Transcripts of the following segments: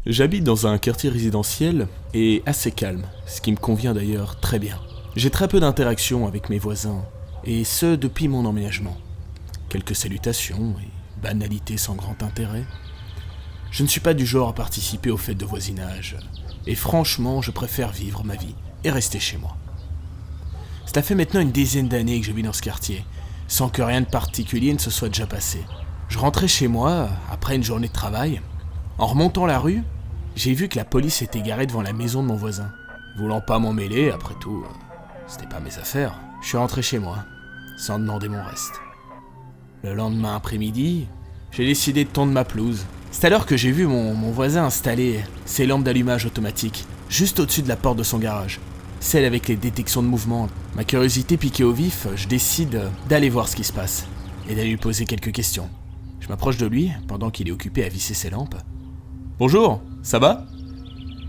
J'habite dans un quartier résidentiel et assez calme, ce qui me convient d'ailleurs très bien. J'ai très peu d'interactions avec mes voisins, et ce depuis mon emménagement. Quelques salutations et banalités sans grand intérêt. Je ne suis pas du genre à participer aux fêtes de voisinage, et franchement, je préfère vivre ma vie et rester chez moi. Cela fait maintenant une dizaine d'années que je vis dans ce quartier, sans que rien de particulier ne se soit déjà passé. Je rentrais chez moi, après une journée de travail. En remontant la rue, j'ai vu que la police était garée devant la maison de mon voisin. Voulant pas m'en mêler, après tout, c'était pas mes affaires. Je suis rentré chez moi, sans demander mon reste. Le lendemain après-midi, j'ai décidé de tondre ma pelouse. C'est alors que j'ai vu mon voisin installer ses lampes d'allumage automatique, juste au-dessus de la porte de son garage. Celle avec les détections de mouvement. Ma curiosité piquée au vif, je décide d'aller voir ce qui se passe, et d'aller lui poser quelques questions. Je m'approche de lui, pendant qu'il est occupé à visser ses lampes. « Bonjour, ça va ?»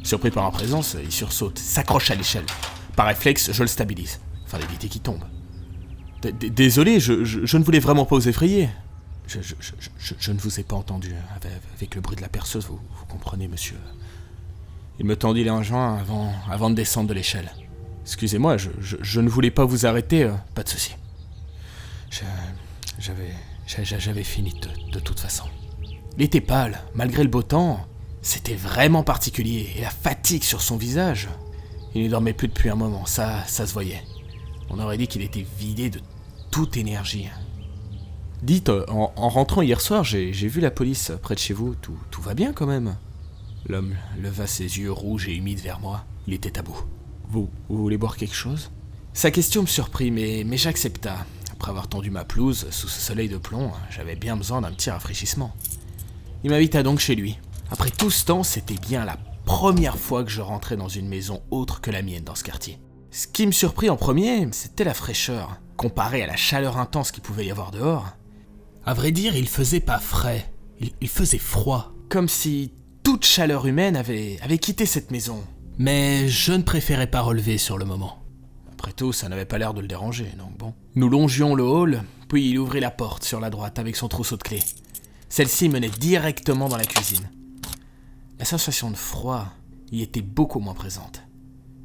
Surpris par ma présence, il sursaute, s'accroche à l'échelle. Par réflexe, je le stabilise, afin d'éviter qu'il tombe. « Désolé, je ne voulais vraiment pas vous effrayer. Je ne vous ai pas entendu, avec le bruit de la perceuse, vous comprenez, monsieur. » Il me tendit un joint avant de descendre de l'échelle. « Excusez-moi, je ne voulais pas vous arrêter, pas de souci. J'avais fini de toute façon. » Il était pâle, malgré le beau temps. C'était vraiment particulier, et la fatigue sur son visage. Il ne dormait plus depuis un moment, ça se voyait. On aurait dit qu'il était vidé de toute énergie. « Dites, en rentrant hier soir, j'ai vu la police près de chez vous, tout va bien quand même ?» L'homme leva ses yeux rouges et humides vers moi. Il était à bout. « Vous voulez boire quelque chose ?» Sa question me surprit, mais j'accepta. Après avoir tendu ma pelouse sous ce soleil de plomb, j'avais bien besoin d'un petit rafraîchissement. Il m'invita donc chez lui. Après tout ce temps, c'était bien la première fois que je rentrais dans une maison autre que la mienne dans ce quartier. Ce qui me surprit en premier, c'était la fraîcheur, comparée à la chaleur intense qu'il pouvait y avoir dehors. À vrai dire, il faisait pas frais, il faisait froid, comme si toute chaleur humaine avait quitté cette maison. Mais je ne préférais pas relever sur le moment. Après tout, ça n'avait pas l'air de le déranger, donc bon. Nous longions le hall, puis il ouvrit la porte sur la droite avec son trousseau de clés. Celle-ci menait directement dans la cuisine. La sensation de froid y était beaucoup moins présente.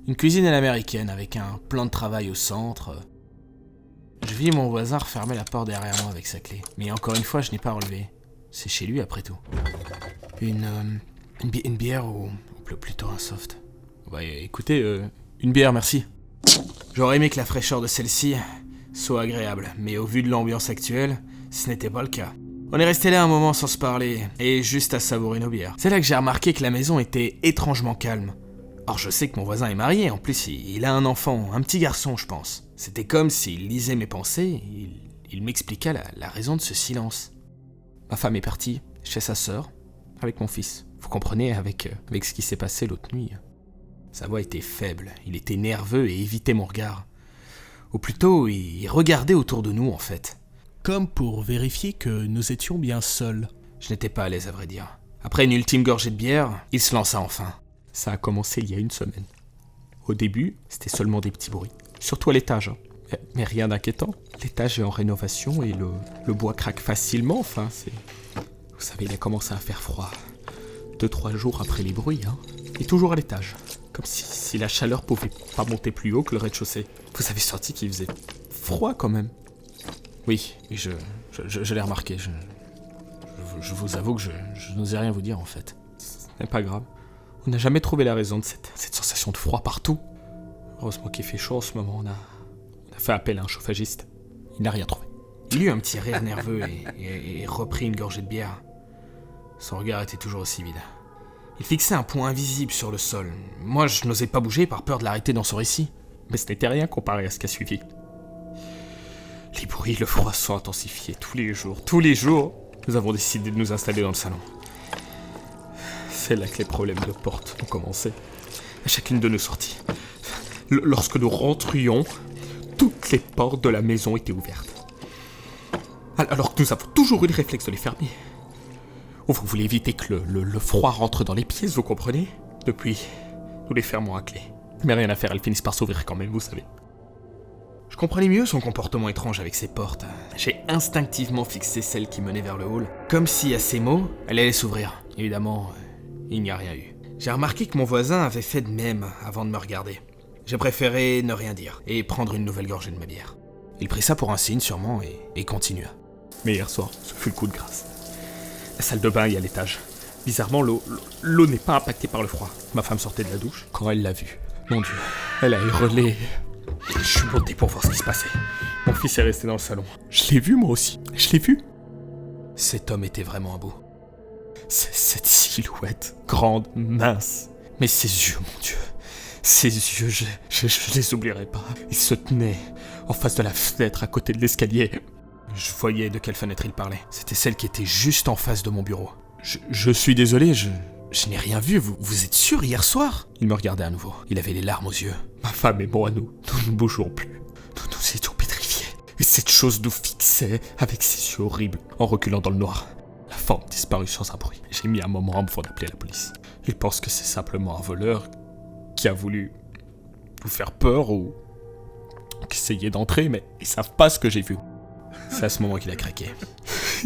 Une cuisine à l'américaine avec un plan de travail au centre. Je vis mon voisin refermer la porte derrière moi avec sa clé. Mais encore une fois, je n'ai pas relevé. C'est chez lui après tout. Une bière ou plutôt un soft. Ouais, écoutez, une bière, merci. J'aurais aimé que la fraîcheur de celle-ci soit agréable, mais au vu de l'ambiance actuelle, ce n'était pas le cas. On est resté là un moment sans se parler, et juste à savourer nos bières. C'est là que j'ai remarqué que la maison était étrangement calme. Or je sais que mon voisin est marié, en plus il a un enfant, un petit garçon je pense. C'était comme s'il lisait mes pensées, il m'expliqua la raison de ce silence. Ma femme est partie chez sa sœur, avec mon fils. Vous comprenez, avec ce qui s'est passé l'autre nuit. Sa voix était faible, il était nerveux et évitait mon regard. Ou plutôt, il regardait autour de nous en fait. Comme pour vérifier que nous étions bien seuls. Je n'étais pas à l'aise à vrai dire. Après une ultime gorgée de bière, il se lança enfin. Ça a commencé il y a une semaine. Au début, c'était seulement des petits bruits. Surtout à l'étage. Mais rien d'inquiétant. L'étage est en rénovation et le bois craque facilement, enfin, c'est... Vous savez, il a commencé à faire froid. 2-3 jours après les bruits, Et toujours à l'étage. Comme si la chaleur pouvait pas monter plus haut que le rez-de-chaussée. Vous avez senti qu'il faisait froid quand même. Oui, je l'ai remarqué. Je vous avoue que je n'osais rien vous dire en fait. Ce n'est pas grave. On n'a jamais trouvé la raison de cette sensation de froid partout. Heureusement qu'il fait chaud en ce moment, on a fait appel à un chauffagiste. Il n'a rien trouvé. Il eut un petit rire nerveux et reprit une gorgée de bière. Son regard était toujours aussi vide. Il fixait un point invisible sur le sol. Moi, je n'osais pas bouger par peur de l'arrêter dans son récit. Mais ce n'était rien comparé à ce qui a suivi. Les bruits et le froid sont intensifiés tous les jours. Nous avons décidé de nous installer dans le salon. C'est là que les problèmes de porte ont commencé. À chacune de nos sorties. Lorsque nous rentrions, toutes les portes de la maison étaient ouvertes. Alors que nous avons toujours eu le réflexe de les fermer. Vous voulez éviter que le froid rentre dans les pièces, vous comprenez ? Depuis, nous les fermons à clé. Mais rien à faire, elles finissent par s'ouvrir quand même, vous savez. Je comprenais mieux son comportement étrange avec ses portes. J'ai instinctivement fixé celle qui menait vers le hall, comme si, à ces mots, elle allait s'ouvrir. Évidemment, il n'y a rien eu. J'ai remarqué que mon voisin avait fait de même avant de me regarder. J'ai préféré ne rien dire et prendre une nouvelle gorgée de ma bière. Il prit ça pour un signe sûrement et continua. Mais hier soir, ce fut le coup de grâce. La salle de bain est à l'étage. Bizarrement, l'eau n'est pas impactée par le froid. Ma femme sortait de la douche quand elle l'a vu. Mon Dieu, elle a hurlé. Je suis monté pour voir ce qui se passait. Mon fils est resté dans le salon. Je l'ai vu moi aussi, je l'ai vu. Cet homme était vraiment beau. Cette silhouette, grande, mince. Mais ses yeux, mon Dieu. Ses yeux, je les oublierai pas. Il se tenait en face de la fenêtre à côté de l'escalier. Je voyais de quelle fenêtre il parlait. C'était celle qui était juste en face de mon bureau. Je suis désolé, je n'ai rien vu. Vous êtes sûr hier soir ? Il me regardait à nouveau. Il avait les larmes aux yeux. Ma femme et moi, nous ne bougeons plus. Nous étions pétrifiés. Et cette chose nous fixait avec ses yeux horribles, en reculant dans le noir. La forme disparut sans un bruit. J'ai mis un moment avant d'appeler la police. Ils pensent que c'est simplement un voleur qui a voulu nous faire peur ou essayer d'entrer, mais ils savent pas ce que j'ai vu. C'est à ce moment qu'il a craqué.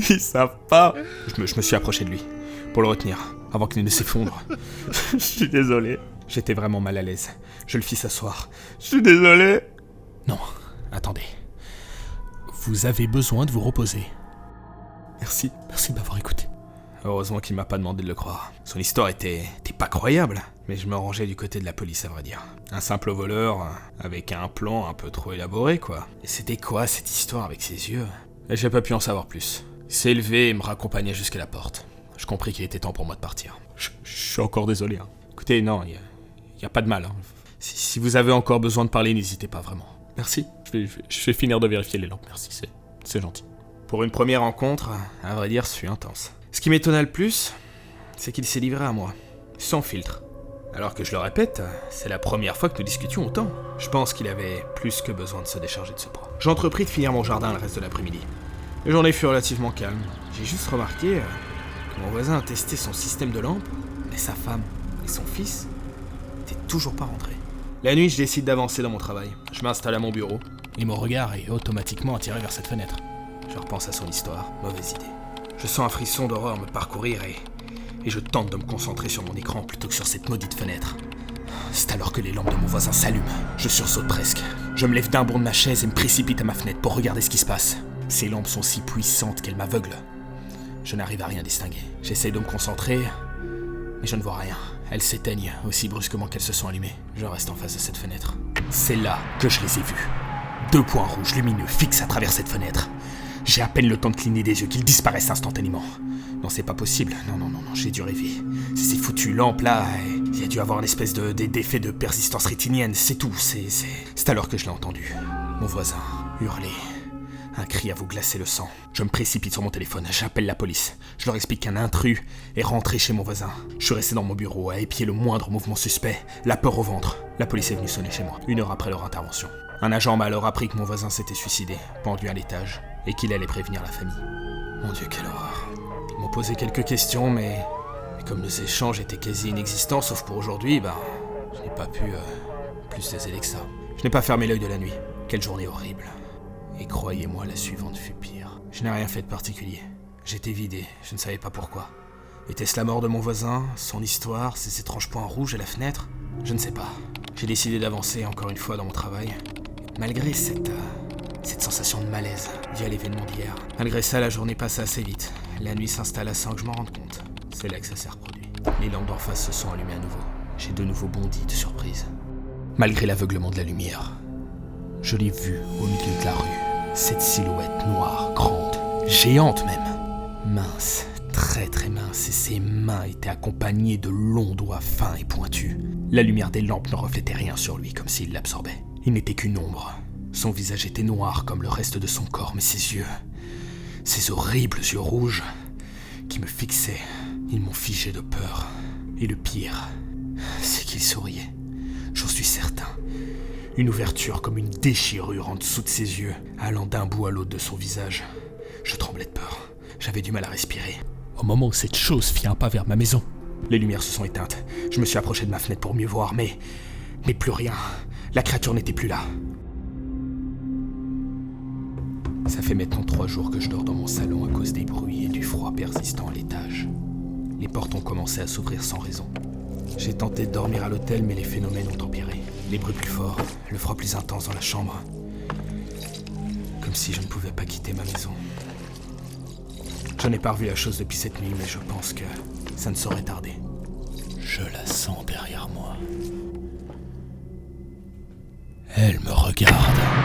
Ils savent pas. Je me suis approché de lui pour le retenir avant qu'il ne s'effondre. Je suis désolé. J'étais vraiment mal à l'aise. Je le fis s'asseoir. Je suis désolé. Non, attendez. Vous avez besoin de vous reposer. Merci de m'avoir écouté. Heureusement qu'il m'a pas demandé de le croire. Son histoire était pas croyable, mais je me rangeais du côté de la police à vrai dire. Un simple voleur avec un plan un peu trop élaboré quoi. Et c'était quoi cette histoire avec ses yeux ? Et j'ai pas pu en savoir plus. Il s'est élevé et me raccompagnait jusqu'à la porte. Je compris qu'il était temps pour moi de partir. Je suis encore désolé. Écoutez, non, il y a pas de mal. Si vous avez encore besoin de parler, n'hésitez pas vraiment. Merci. Je vais finir de vérifier les lampes, merci, c'est gentil. Pour une première rencontre, à vrai dire, ce fut intense. Ce qui m'étonna le plus, c'est qu'il s'est livré à moi, sans filtre. Alors que je le répète, c'est la première fois que nous discutions autant. Je pense qu'il avait plus que besoin de se décharger de ce poids. J'entrepris de finir mon jardin le reste de l'après-midi. La journée fut relativement calme. J'ai juste remarqué que mon voisin a testé son système de lampe, mais sa femme et son fils n'étaient toujours pas rentrés. La nuit, je décide d'avancer dans mon travail. Je m'installe à mon bureau, et mon regard est automatiquement attiré vers cette fenêtre. Je repense à son histoire, mauvaise idée. Je sens un frisson d'horreur me parcourir et je tente de me concentrer sur mon écran plutôt que sur cette maudite fenêtre. C'est alors que les lampes de mon voisin s'allument. Je sursaute presque. Je me lève d'un bond de ma chaise et me précipite à ma fenêtre pour regarder ce qui se passe. Ces lampes sont si puissantes qu'elles m'aveuglent. Je n'arrive à rien distinguer. J'essaie de me concentrer, mais je ne vois rien. Elles s'éteignent aussi brusquement qu'elles se sont allumées. Je reste en face de cette fenêtre. C'est là que je les ai vues. 2 points rouges lumineux fixes à travers cette fenêtre. J'ai à peine le temps de cligner des yeux qu'ils disparaissent instantanément. Non, c'est pas possible. Non, j'ai dû rêver. C'est ces foutues lampes là, il y a dû avoir une espèce d'effet de persistance rétinienne, c'est tout. C'est alors que je l'ai entendu. Mon voisin hurler. Un cri à vous glacer le sang. Je me précipite sur mon téléphone, j'appelle la police. Je leur explique qu'un intrus est rentré chez mon voisin. Je suis resté dans mon bureau à épier le moindre mouvement suspect, la peur au ventre. La police est venue sonner chez moi, 1 heure après leur intervention. Un agent m'a alors appris que mon voisin s'était suicidé, pendu à l'étage, et qu'il allait prévenir la famille. Mon Dieu, quelle horreur. Ils m'ont posé quelques questions, mais comme nos échanges étaient quasi inexistants, sauf pour aujourd'hui, je n'ai pas pu plus les aider que ça. Je n'ai pas fermé l'œil de la nuit. Quelle journée horrible. Et croyez-moi, la suivante fut pire. Je n'ai rien fait de particulier. J'étais vidé, je ne savais pas pourquoi. Était-ce la mort de mon voisin, son histoire, ces étranges points rouges à la fenêtre ? Je ne sais pas. J'ai décidé d'avancer encore une fois dans mon travail, malgré cette sensation de malaise liée à l'événement d'hier. Malgré ça, la journée passa assez vite. La nuit s'installa sans que je m'en rende compte. C'est là que ça s'est reproduit. Les lampes d'en face se sont allumées à nouveau. J'ai de nouveau bondi de surprise. Malgré l'aveuglement de la lumière, je l'ai vue au milieu de la rue. Cette silhouette noire, grande, géante même. Mince, très très mince, et ses mains étaient accompagnées de longs doigts fins et pointus. La lumière des lampes ne reflétait rien sur lui, comme s'il l'absorbait. Il n'était qu'une ombre. Son visage était noir comme le reste de son corps, mais ses yeux, ces horribles yeux rouges, qui me fixaient, ils m'ont figé de peur. Et le pire, c'est qu'il souriait. J'en suis certain. Une ouverture comme une déchirure en dessous de ses yeux, allant d'un bout à l'autre de son visage. Je tremblais de peur. J'avais du mal à respirer. Au moment où cette chose fit un pas vers ma maison, les lumières se sont éteintes. Je me suis approché de ma fenêtre pour mieux voir, mais plus rien. La créature n'était plus là. Ça fait maintenant 3 jours que je dors dans mon salon à cause des bruits et du froid persistant à l'étage. Les portes ont commencé à s'ouvrir sans raison. J'ai tenté de dormir à l'hôtel, mais les phénomènes ont empiré. Les bruits plus forts, le froid plus intense dans la chambre. Comme si je ne pouvais pas quitter ma maison. Je n'ai pas revu la chose depuis cette nuit, mais je pense que ça ne saurait tarder. Je la sens derrière moi. Elle me regarde.